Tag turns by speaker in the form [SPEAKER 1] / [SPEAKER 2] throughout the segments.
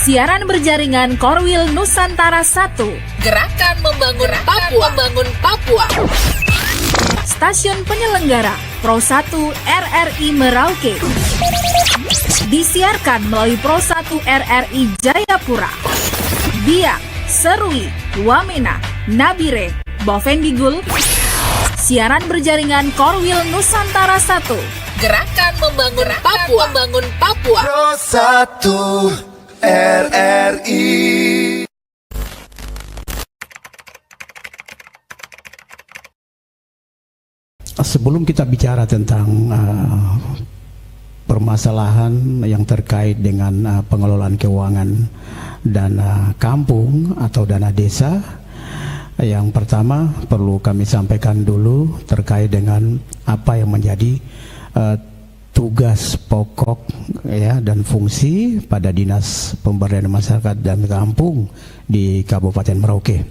[SPEAKER 1] Siaran berjaringan Korwil Nusantara 1.
[SPEAKER 2] Gerakan membangun Papua.
[SPEAKER 1] Stasiun penyelenggara Pro 1 RRI Merauke. Disiarkan melalui Pro 1 RRI Jayapura, Biak, Serui, Wamena, Nabire, Bovendigul. Siaran berjaringan Korwil Nusantara 1.
[SPEAKER 2] Gerakan membangun Papua.
[SPEAKER 3] Pro 1 RRI.
[SPEAKER 4] Sebelum kita bicara tentang permasalahan yang terkait dengan pengelolaan keuangan dana kampung atau dana desa, yang pertama perlu kami sampaikan dulu terkait dengan apa yang menjadi tugas pokok ya dan fungsi pada Dinas Pemberdayaan Masyarakat dan Kampung di Kabupaten Merauke.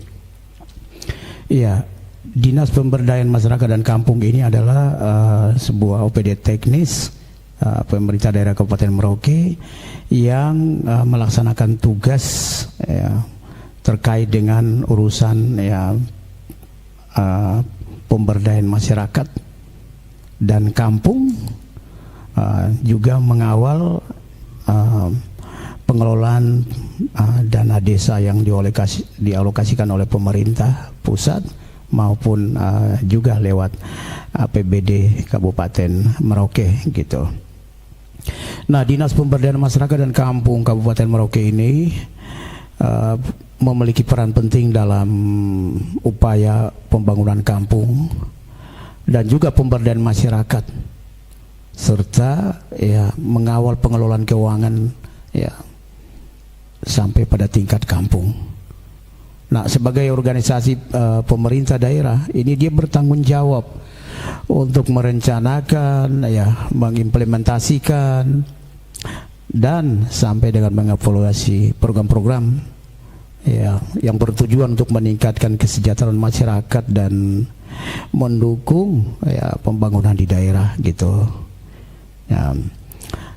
[SPEAKER 4] Ya, Dinas Pemberdayaan Masyarakat dan Kampung ini adalah sebuah OPD teknis pemerintah daerah Kabupaten Merauke yang melaksanakan tugas ya, terkait dengan urusan ya, pemberdayaan masyarakat dan kampung, juga mengawal pengelolaan dana desa yang dialokasikan oleh pemerintah pusat maupun juga lewat APBD Kabupaten Merauke gitu. Nah, Dinas Pemberdayaan Masyarakat dan Kampung Kabupaten Merauke ini memiliki peran penting dalam upaya pembangunan kampung dan juga pemberdayaan masyarakat, serta ya mengawal pengelolaan keuangan ya sampai pada tingkat kampung. Nah, sebagai organisasi pemerintah daerah ini dia bertanggung jawab untuk merencanakan ya, mengimplementasikan dan sampai dengan mengevaluasi program-program ya yang bertujuan untuk meningkatkan kesejahteraan masyarakat dan mendukung ya pembangunan di daerah gitu. Ya,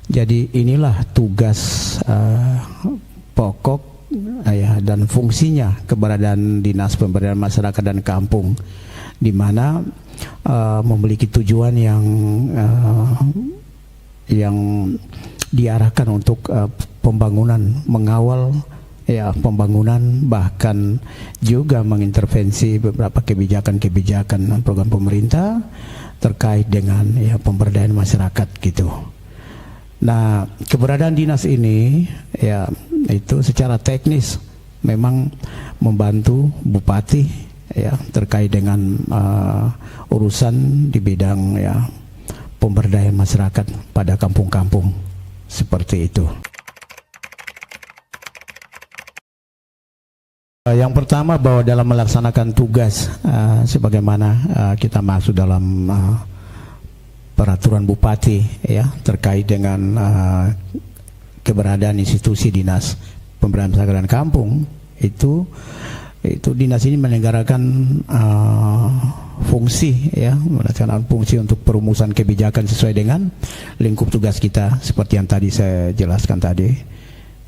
[SPEAKER 4] jadi inilah tugas pokok ya dan fungsinya keberadaan Dinas Pemberdayaan Masyarakat dan Kampung, di mana memiliki tujuan yang diarahkan untuk pembangunan, mengawal ya pembangunan, bahkan juga mengintervensi beberapa kebijakan-kebijakan program pemerintah terkait dengan ya pemberdayaan masyarakat gitu. Nah, keberadaan dinas ini ya itu secara teknis memang membantu bupati ya terkait dengan urusan di bidang ya pemberdayaan masyarakat pada kampung-kampung seperti itu. Yang pertama, bahwa dalam melaksanakan tugas sebagaimana kita masuk dalam peraturan bupati ya terkait dengan keberadaan institusi Dinas Pemberdayaan Masyarakat dan Kampung, itu dinas ini menyelenggarakan fungsi ya, melaksanakan fungsi untuk perumusan kebijakan sesuai dengan lingkup tugas kita seperti yang tadi saya jelaskan tadi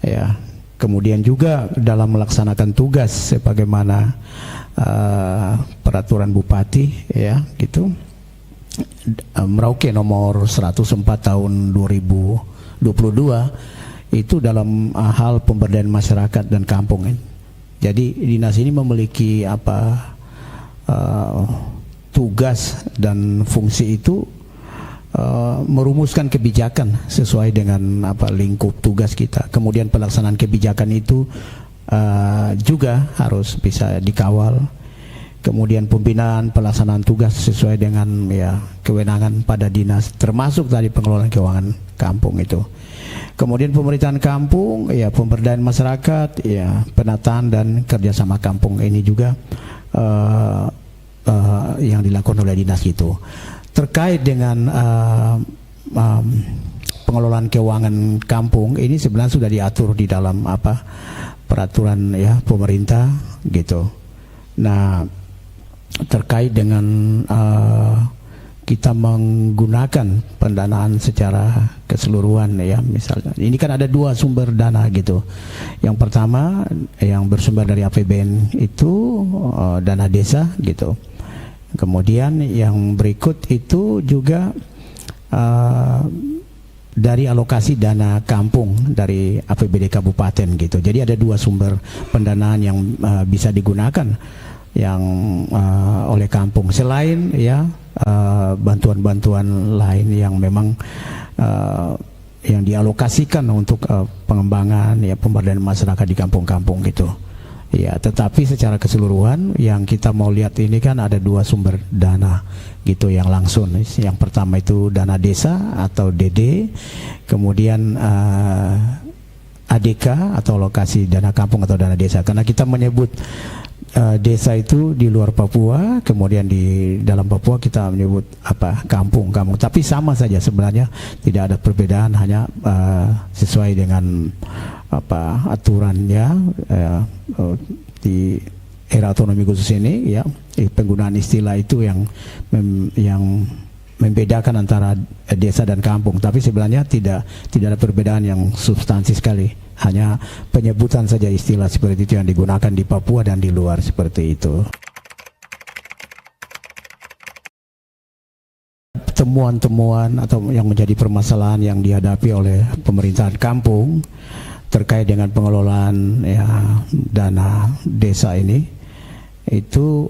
[SPEAKER 4] ya. Kemudian juga dalam melaksanakan tugas sebagaimana peraturan bupati ya gitu, Merauke nomor 104 tahun 2022 itu dalam hal pemberdayaan masyarakat dan kampung. Jadi dinas ini memiliki tugas dan fungsi itu merumuskan kebijakan sesuai dengan lingkup tugas kita. Kemudian pelaksanaan kebijakan itu juga harus bisa dikawal. Kemudian pembinaan pelaksanaan tugas sesuai dengan ya kewenangan pada dinas, termasuk tadi pengelolaan keuangan kampung itu. Kemudian pemerintahan kampung, ya pemberdayaan masyarakat, ya penataan dan kerjasama kampung ini juga yang dilakukan oleh dinas itu. Terkait dengan pengelolaan keuangan kampung ini sebenarnya sudah diatur di dalam peraturan ya pemerintah gitu. Nah, terkait dengan kita menggunakan pendanaan secara keseluruhan ya, misalnya ini kan ada dua sumber dana gitu. Yang pertama yang bersumber dari APBN itu dana desa gitu. Kemudian yang berikut itu juga dari alokasi dana kampung dari APBD kabupaten gitu. Jadi ada dua sumber pendanaan yang bisa digunakan yang oleh kampung, selain ya bantuan-bantuan lain yang memang yang dialokasikan untuk pengembangan ya pemberdayaan masyarakat di kampung-kampung gitu. Ya, tetapi secara keseluruhan yang kita mau lihat ini kan ada dua sumber dana gitu yang langsung. Yang pertama itu dana desa atau DD, kemudian ADK atau alokasi dana kampung atau dana desa. Karena kita menyebut desa itu di luar Papua, kemudian di dalam Papua kita menyebut apa kampung. Tapi sama saja sebenarnya, tidak ada perbedaan, hanya sesuai dengan apa aturannya di era otonomi khusus ini ya, penggunaan istilah itu yang membedakan antara desa dan kampung. Tapi sebenarnya tidak ada perbedaan yang substansi sekali, hanya penyebutan saja istilah seperti itu yang digunakan di Papua dan di luar seperti itu. Temuan-temuan atau yang menjadi permasalahan yang dihadapi oleh pemerintahan kampung terkait dengan pengelolaan ya dana desa ini, itu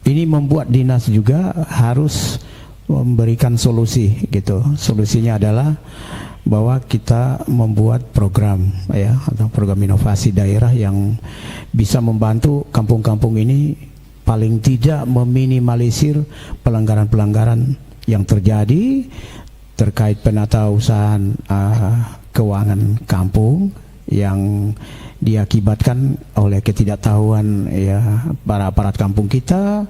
[SPEAKER 4] ini membuat dinas juga harus memberikan solusi gitu. Solusinya adalah bahwa kita membuat program ya atau program inovasi daerah yang bisa membantu kampung-kampung ini paling tidak meminimalisir pelanggaran-pelanggaran yang terjadi terkait penatausahaan keuangan kampung yang diakibatkan oleh ketidaktahuan ya para aparat kampung kita,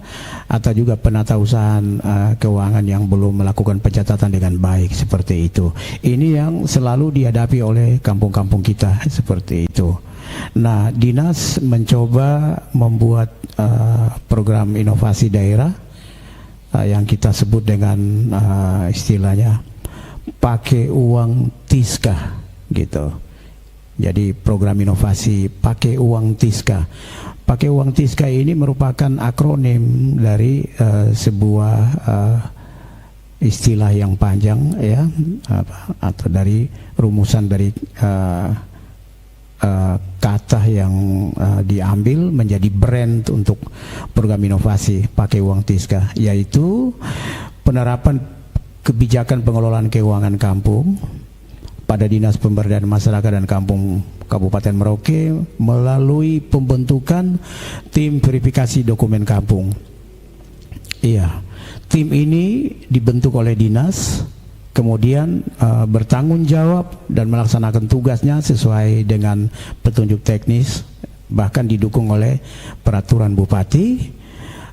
[SPEAKER 4] atau juga penatausahaan keuangan yang belum melakukan pencatatan dengan baik seperti itu. Ini yang selalu dihadapi oleh kampung-kampung kita seperti itu. Nah, dinas mencoba membuat program inovasi daerah yang kita sebut dengan istilahnya pakai uang TISKA gitu. Jadi program inovasi pakai uang TISKA. Pakai uang TISKA ini merupakan akronim dari sebuah istilah yang panjang ya, atau dari rumusan dari kata yang diambil menjadi brand untuk program inovasi pakai uang TISKA, yaitu penerapan kebijakan pengelolaan keuangan kampung pada Dinas Pemberdayaan Masyarakat dan Kampung Kabupaten Merauke melalui pembentukan tim verifikasi dokumen kampung. Iya, tim ini dibentuk oleh dinas, kemudian bertanggung jawab dan melaksanakan tugasnya sesuai dengan petunjuk teknis, bahkan didukung oleh peraturan bupati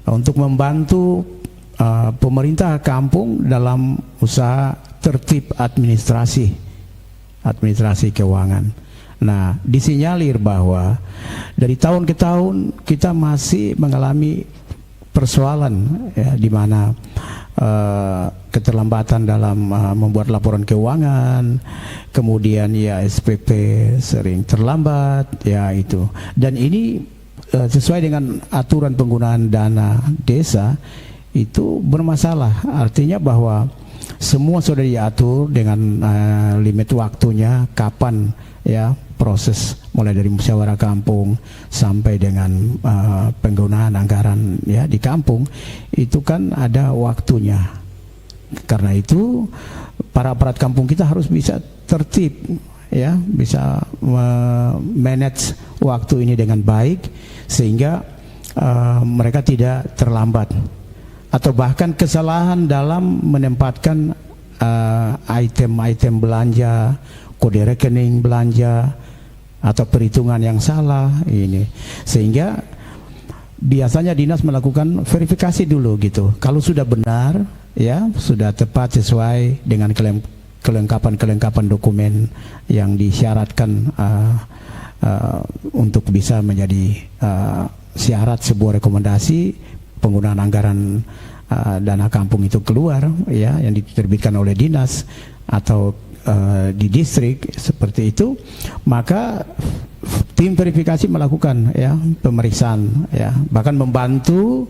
[SPEAKER 4] untuk membantu pemerintah kampung dalam usaha tertib administrasi keuangan. Nah, disinyalir bahwa dari tahun ke tahun kita masih mengalami persoalan ya, di mana keterlambatan dalam membuat laporan keuangan, kemudian ya SPP sering terlambat ya itu. Dan ini sesuai dengan aturan penggunaan dana desa itu bermasalah. Artinya bahwa semua sudah diatur dengan limit waktunya, kapan ya proses mulai dari musyawarah kampung sampai dengan penggunaan anggaran ya di kampung itu kan ada waktunya. Karena itu para aparat kampung kita harus bisa tertib ya, bisa manage waktu ini dengan baik sehingga mereka tidak terlambat, atau bahkan kesalahan dalam menempatkan item-item belanja, kode rekening belanja, atau perhitungan yang salah ini, sehingga biasanya dinas melakukan verifikasi dulu gitu. Kalau sudah benar ya, sudah tepat sesuai dengan kelengkapan dokumen yang disyaratkan untuk bisa menjadi syarat sebuah rekomendasi penggunaan anggaran dana kampung itu keluar, ya, yang diterbitkan oleh dinas atau di distrik seperti itu, maka tim verifikasi melakukan, ya, pemeriksaan, ya, bahkan membantu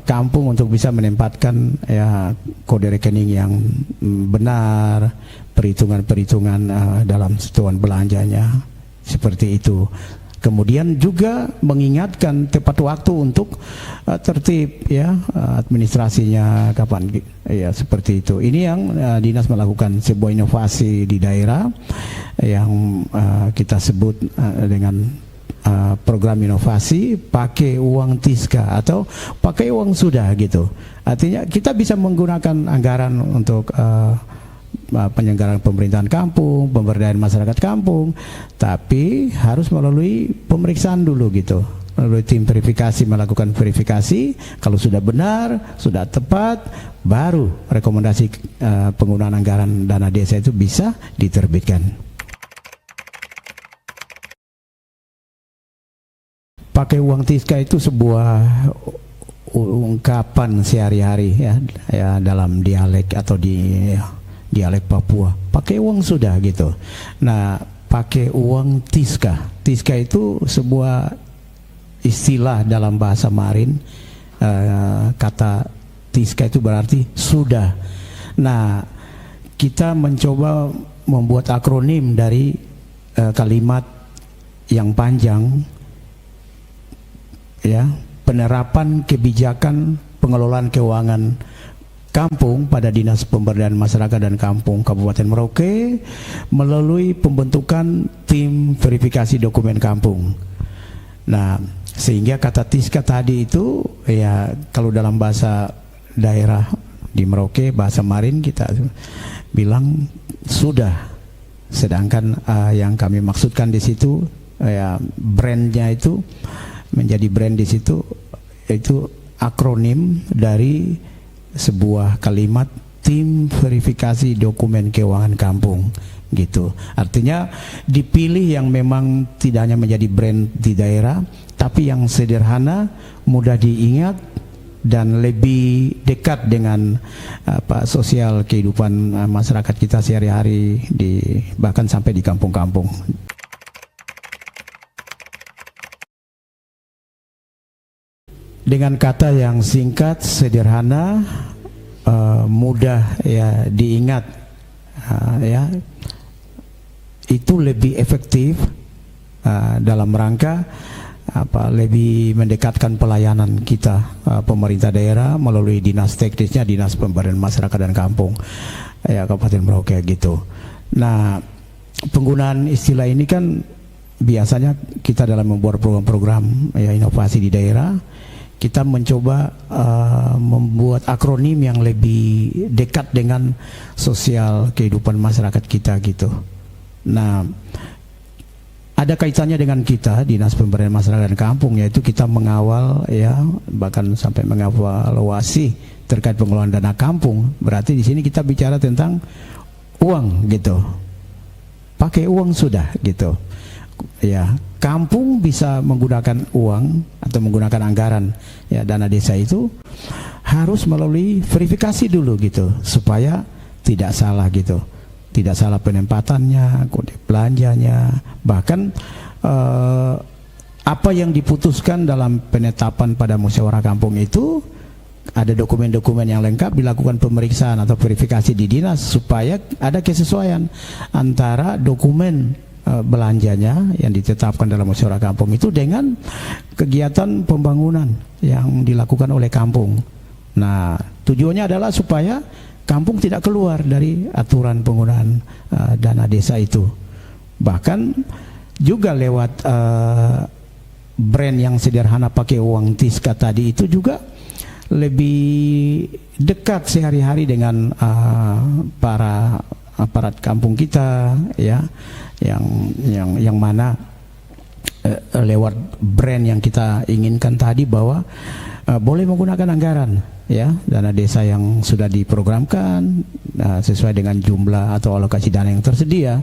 [SPEAKER 4] kampung untuk bisa menempatkan, ya, kode rekening yang benar, perhitungan-perhitungan dalam satuan belanjanya seperti itu. Kemudian juga mengingatkan tepat waktu untuk tertib, ya, administrasinya kapan, ya, seperti itu. Ini yang dinas melakukan sebuah inovasi di daerah yang kita sebut dengan program inovasi pakai uang Tiska atau pakai uang sudah gitu. Artinya kita bisa menggunakan anggaran untuk penyelenggaraan pemerintahan kampung, pemberdayaan masyarakat kampung, tapi harus melalui pemeriksaan dulu gitu, melalui tim verifikasi, melakukan verifikasi. Kalau sudah benar, sudah tepat, baru rekomendasi penggunaan anggaran dana desa itu bisa diterbitkan. Pakai uang Tiska itu sebuah ungkapan sehari-hari, ya, dalam dialek atau dialek Papua. Pakai uang sudah gitu. Nah, pakai uang Tiska. Tiska itu sebuah istilah dalam bahasa Marin. Kata Tiska itu berarti sudah. Nah, kita mencoba membuat akronim dari kalimat yang panjang, ya, penerapan kebijakan pengelolaan keuangan kampung pada Dinas Pemberdayaan Masyarakat dan Kampung Kabupaten Merauke melalui pembentukan tim verifikasi dokumen kampung. Nah, sehingga kata Tiska tadi itu, ya, kalau dalam bahasa daerah di Merauke, bahasa Marin, kita bilang sudah. Sedangkan yang kami maksudkan di situ, ya, brandnya itu menjadi brand di situ, itu akronim dari sebuah kalimat tim verifikasi dokumen keuangan kampung gitu. Artinya dipilih yang memang tidak hanya menjadi brand di daerah, tapi yang sederhana, mudah diingat, dan lebih dekat dengan sosial kehidupan masyarakat kita sehari-hari, bahkan sampai di kampung-kampung. Dengan kata yang singkat, sederhana, mudah, ya, diingat, ya, itu lebih efektif dalam rangka lebih mendekatkan pelayanan kita, pemerintah daerah melalui dinas teknisnya, Dinas Pemberdayaan Masyarakat dan Kampung, ya, Kabupaten Merauke gitu. Nah, penggunaan istilah ini kan biasanya kita dalam membuat program-program, ya, inovasi di daerah, kita mencoba membuat akronim yang lebih dekat dengan sosial kehidupan masyarakat kita gitu. Nah, ada kaitannya dengan kita Dinas Pemberdayaan Masyarakat dan Kampung, yaitu kita mengawal, ya, bahkan sampai mengevaluasi terkait pengelolaan dana kampung. Berarti di sini kita bicara tentang uang gitu. Pakai uang sudah gitu. Ya, kampung bisa menggunakan uang atau menggunakan anggaran, ya, dana desa itu harus melalui verifikasi dulu gitu, supaya tidak salah gitu, tidak salah penempatannya, kode belanjanya, bahkan apa yang diputuskan dalam penetapan pada musyawarah kampung itu ada dokumen-dokumen yang lengkap, dilakukan pemeriksaan atau verifikasi di dinas supaya ada kesesuaian antara dokumen belanjanya yang ditetapkan dalam musyawarah kampung itu dengan kegiatan pembangunan yang dilakukan oleh kampung. Nah, tujuannya adalah supaya kampung tidak keluar dari aturan penggunaan dana desa itu. Bahkan juga lewat brand yang sederhana pakai uang Tiska tadi itu juga lebih dekat sehari-hari dengan para aparat kampung kita, ya, yang mana lewat brand yang kita inginkan tadi bahwa boleh menggunakan anggaran, ya, dana desa yang sudah diprogramkan sesuai dengan jumlah atau alokasi dana yang tersedia,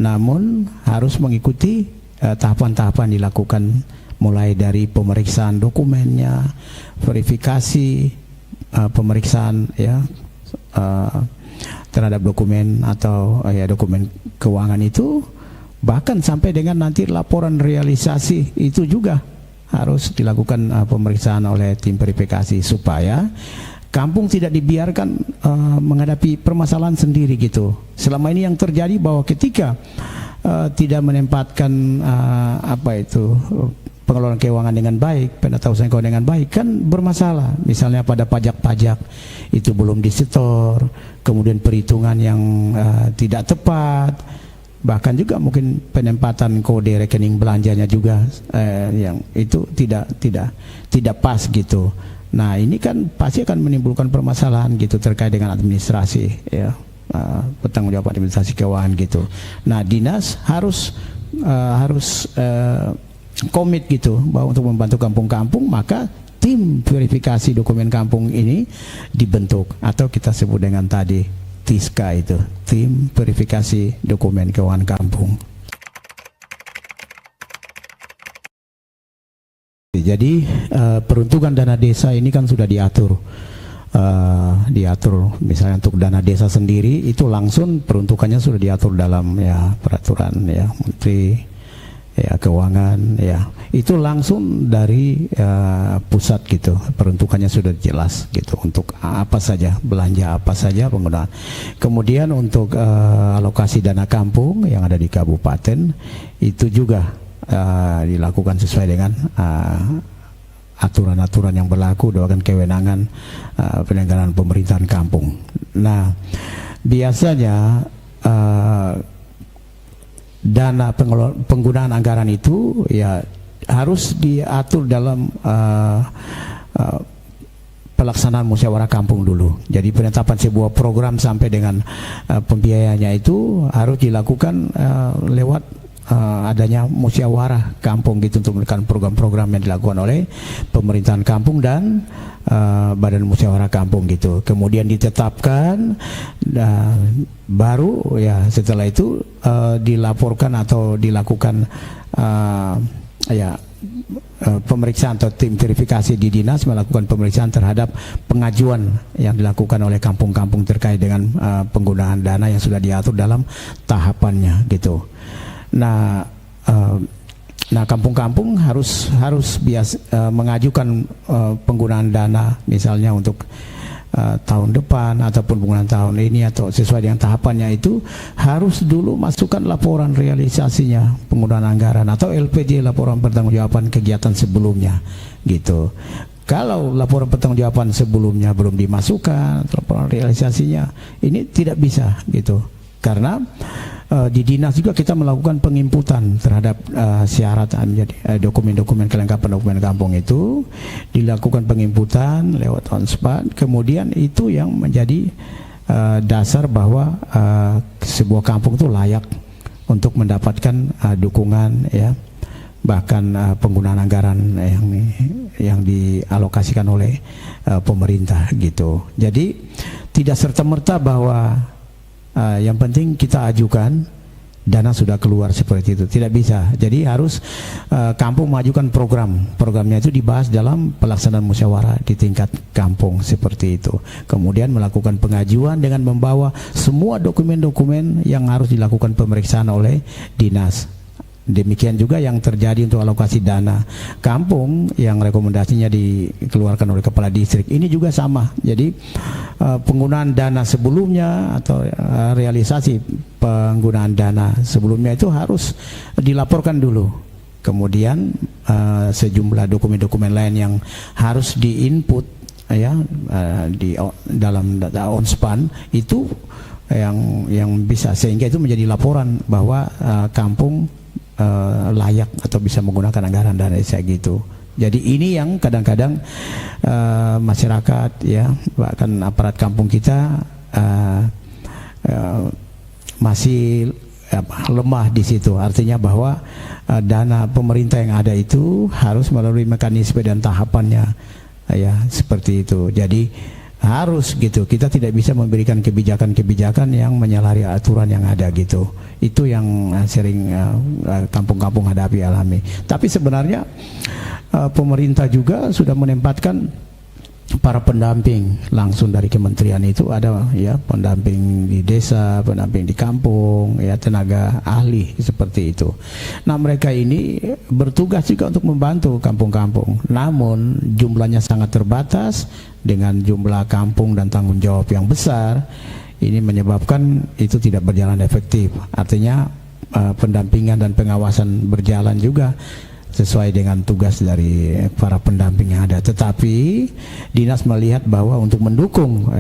[SPEAKER 4] namun harus mengikuti tahapan-tahapan dilakukan mulai dari pemeriksaan dokumennya, verifikasi pemeriksaan ya terhadap dokumen atau dokumen keuangan itu, bahkan sampai dengan nanti laporan realisasi itu juga harus dilakukan pemeriksaan oleh tim verifikasi supaya kampung tidak dibiarkan menghadapi permasalahan sendiri gitu. Selama ini yang terjadi bahwa ketika tidak menempatkan pengelolaan keuangan dengan baik, penatausahaan keuangan dengan baik, kan bermasalah. Misalnya pada pajak-pajak itu belum disetor, kemudian perhitungan yang tidak tepat, bahkan juga mungkin penempatan kode rekening belanjanya juga yang itu tidak pas gitu. Nah ini kan pasti akan menimbulkan permasalahan gitu terkait dengan administrasi ya, pertanggungjawaban administrasi keuangan gitu. Nah dinas harus komit gitu bahwa untuk membantu kampung-kampung, maka tim verifikasi dokumen kampung ini dibentuk atau kita sebut dengan tadi TISKA, itu tim verifikasi dokumen keuangan kampung. Jadi peruntukan dana desa ini kan sudah diatur misalnya untuk dana desa sendiri itu langsung peruntukannya sudah diatur dalam ya peraturan ya Menteri ya keuangan ya, itu langsung dari pusat gitu, peruntukannya sudah jelas gitu untuk apa saja, belanja apa saja penggunaan. Kemudian untuk alokasi dana kampung yang ada di kabupaten itu juga dilakukan sesuai dengan aturan-aturan yang berlaku dengan kewenangan penyelenggaraan pemerintahan kampung. Nah, biasanya dana penggunaan anggaran itu ya harus diatur dalam pelaksanaan musyawarah kampung dulu. Jadi penetapan sebuah program sampai dengan pembiayaannya itu harus dilakukan lewat adanya musyawarah kampung gitu untuk melakukan program-program yang dilakukan oleh pemerintahan kampung dan badan musyawarah kampung gitu. Kemudian ditetapkan, baru ya setelah itu dilaporkan atau dilakukan pemeriksaan atau tim verifikasi di dinas melakukan pemeriksaan terhadap pengajuan yang dilakukan oleh kampung-kampung terkait dengan penggunaan dana yang sudah diatur dalam tahapannya gitu. Nah, kampung-kampung harus mengajukan penggunaan dana misalnya untuk tahun depan ataupun penggunaan tahun ini atau sesuai dengan tahapannya itu harus dulu masukkan laporan realisasinya penggunaan anggaran atau LPJ, laporan pertanggungjawaban kegiatan sebelumnya gitu. Kalau laporan pertanggungjawaban sebelumnya belum dimasukkan, laporan realisasinya ini tidak bisa gitu. Karena di dinas juga kita melakukan penginputan terhadap syarat dokumen-dokumen kelengkapan dokumen kampung itu dilakukan penginputan lewat OnSPAD, kemudian itu yang menjadi dasar bahwa sebuah kampung itu layak untuk mendapatkan dukungan ya, bahkan penggunaan anggaran yang dialokasikan oleh pemerintah gitu. Jadi tidak serta-merta bahwa yang penting kita ajukan dana sudah keluar seperti itu, tidak bisa. Jadi harus kampung mengajukan programnya itu dibahas dalam pelaksanaan musyawarah di tingkat kampung seperti itu. Kemudian melakukan pengajuan dengan membawa semua dokumen-dokumen yang harus dilakukan pemeriksaan oleh dinas. Demikian juga yang terjadi untuk alokasi dana kampung yang rekomendasinya dikeluarkan oleh kepala distrik. Ini juga sama. Jadi penggunaan dana sebelumnya atau realisasi penggunaan dana sebelumnya itu harus dilaporkan dulu. Kemudian sejumlah dokumen-dokumen lain yang harus diinput ya di dalam data OnSpan itu yang bisa, sehingga itu menjadi laporan bahwa kampung layak atau bisa menggunakan anggaran dana desa gitu. Jadi ini yang kadang-kadang masyarakat ya, bahkan aparat kampung kita masih lemah di situ. Artinya bahwa dana pemerintah yang ada itu harus melalui mekanisme dan tahapannya ya seperti itu. Jadi harus gitu, kita tidak bisa memberikan kebijakan-kebijakan yang menyalahi aturan yang ada gitu. Itu yang sering kampung-kampung hadapi, alami. Tapi sebenarnya pemerintah juga sudah menempatkan para pendamping langsung dari kementerian itu ada ya, pendamping di desa, pendamping di kampung, ya tenaga ahli seperti itu. Nah mereka ini bertugas juga untuk membantu kampung-kampung, namun jumlahnya sangat terbatas dengan jumlah kampung dan tanggung jawab yang besar. Ini menyebabkan itu tidak berjalan efektif. Artinya pendampingan dan pengawasan berjalan juga sesuai dengan tugas dari para pendamping yang ada. Tetapi dinas melihat bahwa untuk mendukung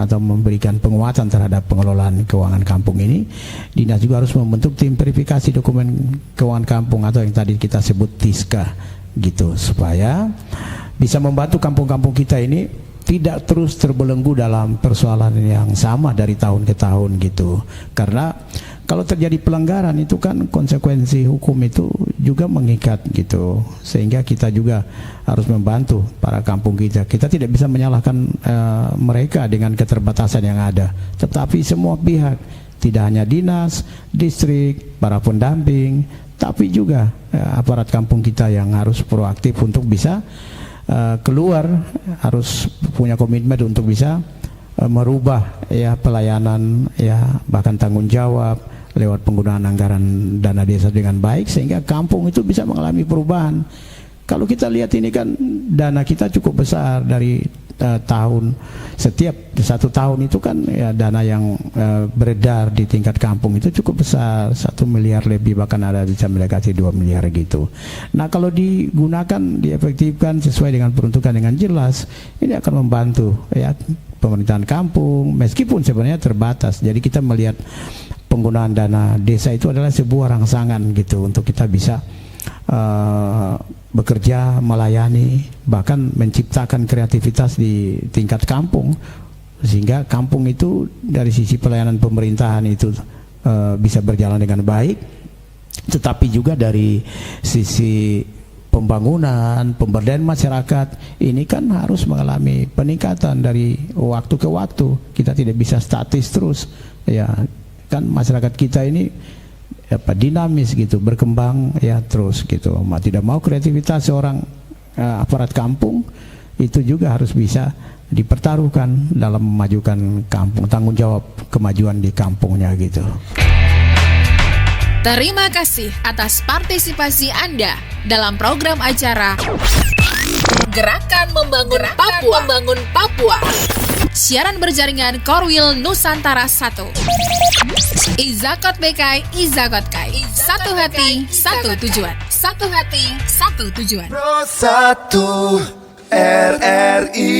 [SPEAKER 4] atau memberikan penguatan terhadap pengelolaan keuangan kampung ini, dinas juga harus membentuk tim verifikasi dokumen keuangan kampung atau yang tadi kita sebut TISKA gitu, supaya bisa membantu kampung-kampung kita ini tidak terus terbelenggu dalam persoalan yang sama dari tahun ke tahun gitu. Karena kalau terjadi pelanggaran itu kan konsekuensi hukum itu juga mengikat gitu, sehingga kita juga harus membantu para kampung kita. Kita tidak bisa menyalahkan mereka dengan keterbatasan yang ada, tetapi semua pihak, tidak hanya dinas, distrik, para pendamping, tapi juga aparat kampung kita yang harus proaktif untuk bisa keluar, harus punya komitmen untuk bisa merubah ya pelayanan ya bahkan tanggung jawab lewat penggunaan anggaran dana desa dengan baik, sehingga kampung itu bisa mengalami perubahan. Kalau kita lihat ini kan dana kita cukup besar dari tahun, setiap 1 tahun itu kan ya dana yang beredar di tingkat kampung itu cukup besar, 1 miliar lebih, bahkan ada bisa mendekati 2 miliar gitu. Nah kalau digunakan, diefektifkan sesuai dengan peruntukan dengan jelas, ini akan membantu ya pemerintahan kampung, meskipun sebenarnya terbatas. Jadi kita melihat penggunaan dana desa itu adalah sebuah rangsangan gitu untuk kita bisa bekerja, melayani, bahkan menciptakan kreativitas di tingkat kampung, sehingga kampung itu dari sisi pelayanan pemerintahan itu bisa berjalan dengan baik, tetapi juga dari sisi pembangunan, pemberdayaan masyarakat ini kan harus mengalami peningkatan dari waktu ke waktu. Kita tidak bisa statis terus ya, kan masyarakat kita ini dinamis gitu, berkembang ya terus gitu. Tidak mau kreativitas seorang aparat kampung itu juga harus bisa dipertaruhkan dalam memajukan kampung, tanggung jawab kemajuan di kampungnya gitu.
[SPEAKER 2] Terima kasih atas partisipasi Anda dalam program acara Gerakan Membangun Papua. Membangun Papua. Siaran berjaringan Korwil Nusantara 1. Izakot BK, Izakot Kai. Satu hati, satu tujuan. Satu hati, satu tujuan.
[SPEAKER 3] Pro 1 RRI.